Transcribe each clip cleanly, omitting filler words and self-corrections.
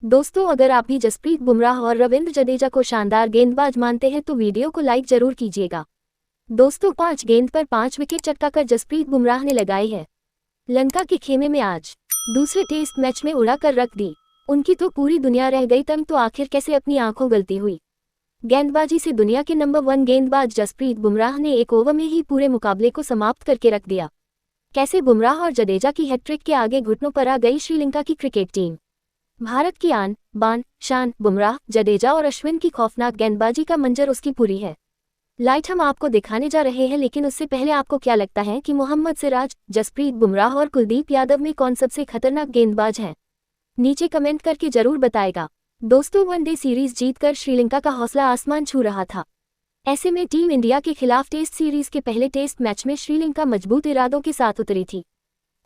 दोस्तों, अगर आप भी जसप्रीत बुमराह और रविंद्र जडेजा को शानदार गेंदबाज मानते हैं तो वीडियो को लाइक जरूर कीजिएगा। दोस्तों, 5 गेंद पर 5 विकेट चटकाकर जसप्रीत बुमराह ने लगाई है। लंका के खेमे में आज दूसरे टेस्ट मैच में उड़ा कर रख दी। उनकी तो पूरी दुनिया रह गई तंग, तो आखिर कैसे अपनी आंखों गलती हुई। गेंदबाजी से दुनिया के नंबर 1 गेंदबाज जसप्रीत बुमराह ने एक ओवर में ही पूरे मुकाबले को समाप्त करके रख दिया। कैसे बुमराह और जडेजा की हैट्रिक के आगे घुटनों पर आ गई श्रीलंका की क्रिकेट टीम। भारत की आन बान शान बुमराह, जडेजा और अश्विन की खौफनाक गेंदबाजी का मंजर उसकी पूरी है। लाइट हम आपको दिखाने जा रहे हैं, लेकिन उससे पहले आपको क्या लगता है कि मोहम्मद सिराज, जसप्रीत बुमराह और कुलदीप यादव में कौन सबसे खतरनाक गेंदबाज है? नीचे कमेंट करके जरूर बताएगा। दोस्तों, वनडे सीरीज जीतकर श्रीलंका का हौसला आसमान छू रहा था। ऐसे में टीम इंडिया के खिलाफ टेस्ट सीरीज के पहले टेस्ट मैच में श्रीलंका मजबूत इरादों के साथ उतरी थी।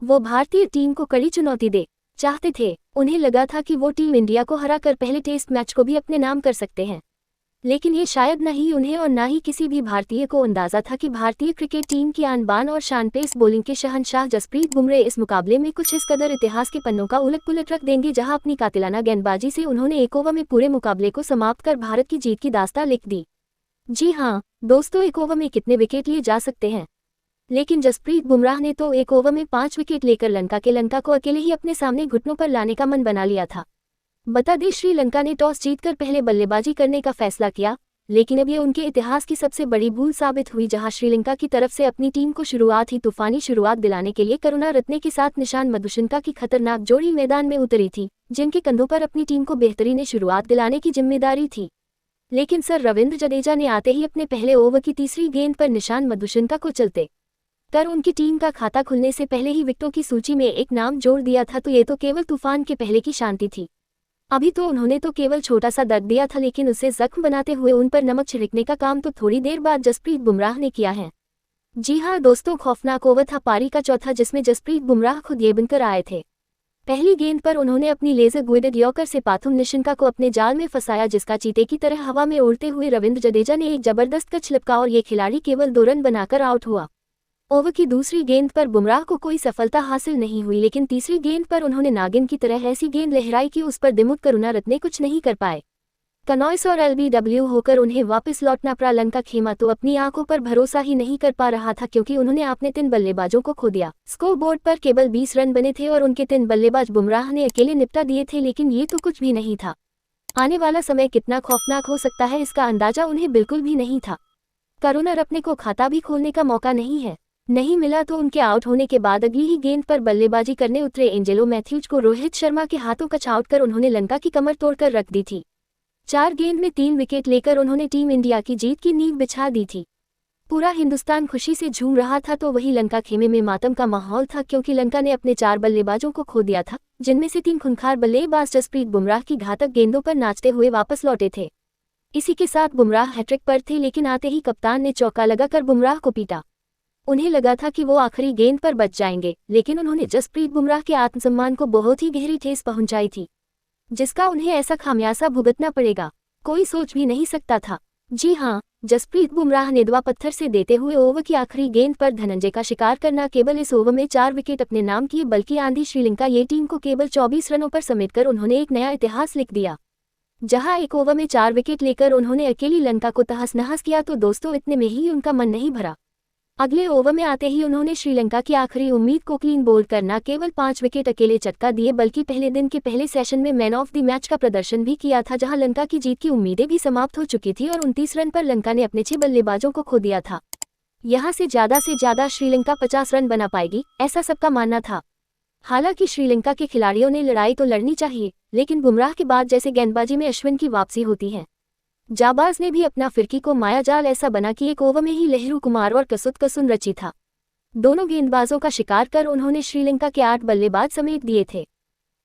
वो भारतीय टीम को कड़ी चुनौती दे चाहते थे। उन्हें लगा था कि वो टीम इंडिया को हराकर पहले टेस्ट मैच को भी अपने नाम कर सकते हैं। लेकिन ये शायद न ही उन्हें और न ही किसी भी भारतीय को अंदाजा था कि भारतीय क्रिकेट टीम की आन बान और शान पेस बॉलिंग के शहंशाह जसप्रीत बुमराह इस मुकाबले में कुछ इस कदर इतिहास के पन्नों का उलट पुलट रख देंगे, जहां अपनी कातिलाना गेंदबाजी से उन्होंने एक ओवर में पूरे मुकाबले को समाप्त कर भारत की जीत की दास्तां लिख दी। जी हाँ दोस्तों, एक ओवर में कितने विकेट लिए जा सकते हैं, लेकिन जसप्रीत बुमराह ने तो एक ओवर में 5 विकेट लेकर लंका को अकेले ही अपने सामने घुटनों पर लाने का मन बना लिया था। बता दें, श्रीलंका ने टॉस जीतकर पहले बल्लेबाजी करने का फैसला किया, लेकिन अब ये उनके इतिहास की सबसे बड़ी भूल साबित हुई, जहां श्रीलंका की तरफ से अपनी टीम को शुरुआत ही तूफानी शुरुआत दिलाने के लिए करुणा रत्ने के साथ निशान मधुशंका की खतरनाक जोड़ी मैदान में उतरी थी, जिनके कंधों पर अपनी टीम को बेहतरीन शुरुआत दिलाने की जिम्मेदारी थी। लेकिन सर रविंद्र जडेजा ने आते ही अपने पहले ओवर की तीसरी गेंद पर निशान मधुशंका को चलते कर उनकी टीम का खाता खुलने से पहले ही विकेटों की सूची में एक नाम जोड़ दिया था, तो ये तो केवल तूफान के पहले की शांति थी। अभी तो उन्होंने तो केवल छोटा सा दर्द दिया था, लेकिन उसे जख्म बनाते हुए उन पर नमक छिड़कने का काम तो थोड़ी देर बाद जसप्रीत बुमराह ने किया है। जी हाँ दोस्तों, खौफनाक ओवर था पारी का चौथा, जिसमें जसप्रीत बुमराह खुद ये बनकर आए थे। पहली गेंद पर उन्होंने अपनी लेजर गुइडेड यॉर्कर से पाथुम निशंका को अपने जाल में फंसाया, जिसका चीते की तरह हवा में उड़ते हुए रविंद्र जडेजा ने एक जबरदस्त कच लपका और ये खिलाड़ी केवल 2 रन बनाकर आउट हुआ। ओवर की दूसरी गेंद पर बुमराह को कोई सफलता हासिल नहीं हुई, लेकिन तीसरी गेंद पर उन्होंने नागिन की तरह ऐसी गेंद लहराई कि उस पर दिमुक करुणा रत्ने कुछ नहीं कर पाए। कनॉइस और LBW होकर उन्हें वापस लौटना पड़ा। लंका खेमा तो अपनी आंखों पर भरोसा ही नहीं कर पा रहा था, क्योंकि उन्होंने अपने 3 बल्लेबाजों को खो दिया। स्कोर बोर्ड पर केवल 20 रन बने थे और उनके 3 बल्लेबाज बुमराह ने अकेले निपटा दिए थे, लेकिन ये तो कुछ भी नहीं था। आने वाला समय कितना खौफनाक हो सकता है, इसका अंदाजा उन्हें बिल्कुल भी नहीं था। करुणा रत्ने को खाता भी खोलने का मौका नहीं मिला, तो उनके आउट होने के बाद अगली ही गेंद पर बल्लेबाजी करने उतरे एंजेलो मैथ्यूज को रोहित शर्मा के हाथों कच आउट कर उन्होंने लंका की कमर तोड़कर रख दी थी। 4 गेंद में 3 विकेट लेकर उन्होंने टीम इंडिया की जीत की नींव बिछा दी थी। पूरा हिंदुस्तान खुशी से झूम रहा था, तो वही लंका खेमे में मातम का माहौल था, क्योंकि लंका ने अपने 4 बल्लेबाजों को खो दिया था, जिनमें से 3 खूंखार बल्लेबाज जसप्रीत बुमराह की घातक गेंदों पर नाचते हुए वापस लौटे थे। इसी के साथ बुमराह हैट्रिक पर थे, लेकिन आते ही कप्तान ने चौका लगाकर बुमराह को पीटा। उन्हें लगा था कि वो आखिरी गेंद पर बच जाएंगे, लेकिन उन्होंने जसप्रीत बुमराह के आत्मसम्मान को बहुत ही गहरी ठेस पहुंचाई थी, जिसका उन्हें ऐसा खामियाजा भुगतना पड़ेगा कोई सोच भी नहीं सकता था। जी हाँ, जसप्रीत बुमराह ने दवा पत्थर से देते हुए ओवर की आखिरी गेंद पर धनंजय का शिकार करना केवल इस ओवर में 4 विकेट अपने नाम किए, बल्कि आंधी श्रीलंका ये टीम को केवल 24 रनों पर समेटकर उन्होंने एक नया इतिहास लिख दिया। जहां एक ओवर में 4 विकेट लेकर उन्होंने अकेली लंका को तहस नहस किया, तो दोस्तों इतने में ही उनका मन नहीं भरा। अगले ओवर में आते ही उन्होंने श्रीलंका की आखिरी उम्मीद को क्लीन बोल्ड करना केवल 5 विकेट अकेले चटका दिए, बल्कि पहले दिन के पहले सेशन में मैन ऑफ द मैच का प्रदर्शन भी किया था, जहां लंका की जीत की उम्मीदें भी समाप्त हो चुकी थी और 29 रन पर लंका ने अपने 6 बल्लेबाजों को खो दिया था। यहां से ज्यादा श्रीलंका 50 रन बना पाएगी, ऐसा सबका मानना था। हालांकि श्रीलंका के खिलाड़ियों ने लड़ाई तो लड़नी चाहिए, लेकिन बुमराह के बाद जैसे गेंदबाजी में अश्विन की वापसी होती है, जाबाज ने भी अपना फिरकी को मायाजाल ऐसा बना कि एक ओवर में ही लहरू कुमार और कसून रची था। दोनों गेंदबाजों का शिकार कर उन्होंने श्रीलंका के 8 बल्लेबाज समेट दिए थे।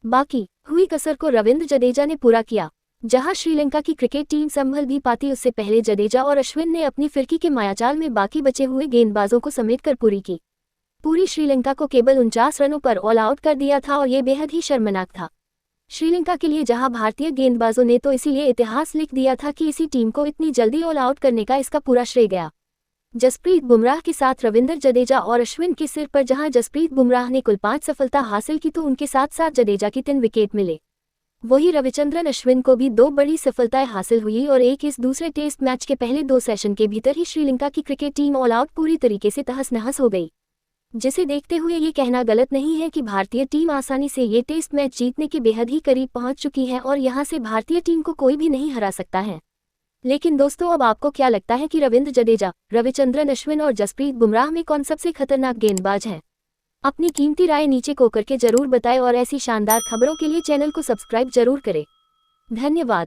बाकी हुई कसर को रविंद्र जडेजा ने पूरा किया। जहां श्रीलंका की क्रिकेट टीम संभल भी पाती, उससे पहले जडेजा और अश्विन ने अपनी फिरकी के मायाजाल में बाकी बचे हुए गेंदबाजों को समेटकर पूरी की। पूरी श्रीलंका को केवल 49 रनों पर ऑल आउट कर दिया था, और ये बेहद ही शर्मनाक था श्रीलंका के लिए, जहां भारतीय गेंदबाजों ने तो इसीलिए इतिहास लिख दिया था कि इसी टीम को इतनी जल्दी ऑल आउट करने का इसका पूरा श्रेय गया। जसप्रीत बुमराह के साथ रविंद्र जडेजा और अश्विन के सिर पर जहां जसप्रीत बुमराह ने कुल 5 सफलता हासिल की, तो उनके साथ साथ जडेजा की 3 विकेट मिले। वही रविचंद्रन अश्विन को भी 2 बड़ी सफलताएं हासिल हुई और एक इस दूसरे टेस्ट मैच के पहले 2 सेशन के भीतर ही श्रीलंका की क्रिकेट टीम ऑल आउट पूरी तरीके से तहस नहस हो गई, जिसे देखते हुए ये कहना गलत नहीं है कि भारतीय टीम आसानी से ये टेस्ट मैच जीतने के बेहद ही करीब पहुंच चुकी है और यहां से भारतीय टीम को कोई भी नहीं हरा सकता है। लेकिन दोस्तों, अब आपको क्या लगता है कि रविंद्र जडेजा, रविचंद्रन अश्विन और जसप्रीत बुमराह में कौन सबसे खतरनाक गेंदबाज है? अपनी कीमती राय नीचे को करके जरूर बताएं और ऐसी शानदार खबरों के लिए चैनल को सब्सक्राइब जरूर करें। धन्यवाद।